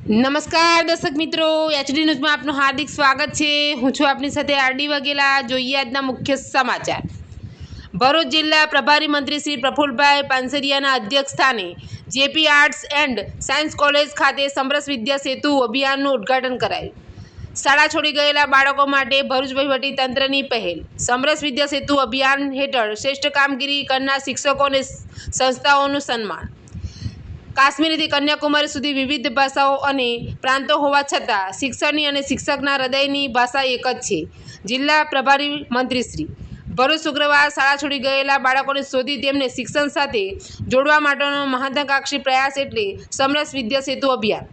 નમસ્કાર દર્શક મિત્રો, એચડી ન્યૂઝમાં આપનું હાર્દિક સ્વાગત છે। હું છું આપની સાથે આરડી વાઘેલા। જોઈએ આજના મુખ્ય સમાચાર। ભરૂચ જિલ્લા પ્રભારી મંત્રી શ્રી પ્રફુલભાઈ પાનસરિયાના અધ્યક્ષસ્થાને JP arts and science college ખાતે સમરસ વિદ્યા સેતુ અભિયાનનું ઉદ્ઘાટન કરાયું। શાળા છોડી ગયેલા બાળકો માટે ભરૂચ વહીવટી તંત્રની પહેલ। સમરસ વિદ્યા સેતુ અભિયાન હેઠળ શ્રેષ્ઠ કામગીરી કરનાર શિક્ષકો અને સંસ્થાઓનું સન્માન। કાશ્મીરથી કન્યાકુમારી સુધી વિવિધ ભાષાઓ અને પ્રાંતો હોવા છતાં શિક્ષણની અને શિક્ષકના હૃદયની ભાષા એક જ છે। જિલ્લા પ્રભારી મંત્રીશ્રી ભરૂચ શુક્રવાર શાળા છોડી ગયેલા બાળકોને શોધી તેમને શિક્ષણ સાથે જોડવા માટેનો મહત્વાકાંક્ષી પ્રયાસ એટલે સમરસ વિદ્યા સેતુ અભિયાન।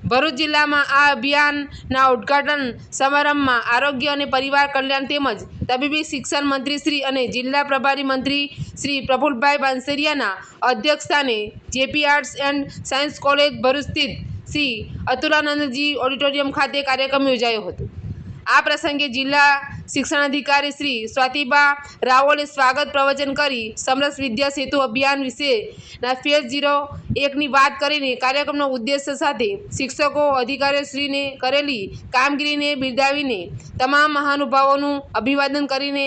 ભરૂચ જિલ્લામાં આ અભિયાનના ઉદ્ઘાટન સમારંભમાં આરોગ્ય અને પરિવાર કલ્યાણ તેમજ તબીબી શિક્ષણ મંત્રી શ્રી અને જિલ્લા પ્રભારી મંત્રી શ્રી પ્રફુલભાઈ પાનસરિયાના અધ્યક્ષસ્થાને JP arts and science college Bharuch સ્થિત શ્રી અતુલાનંદજી ઓડિટોરિયમ ખાતે કાર્યક્રમ યોજાયો હતો। આ પ્રસંગે જિલ્લા શિક્ષણાધિકારી શ્રી સ્વાતિબા રાઓલે સ્વાગત પ્રવચન કરી સમરસ વિદ્યા સેતુ અભિયાન વિશેના ફેઝ 01ની વાત કરીને કાર્યક્રમનો ઉદ્દેશ્ય સાથે શિક્ષકો અધિકારીશ્રીને કરેલી કામગીરીને બિરદાવીને તમામ મહાનુભાવોનું અભિવાદન કરીને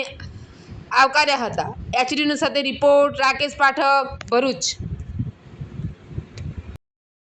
આવકાર્યા હતા। એચડી ન્યૂઝ સાથે રિપોર્ટ રાકેશ પાઠક, ભરૂચ।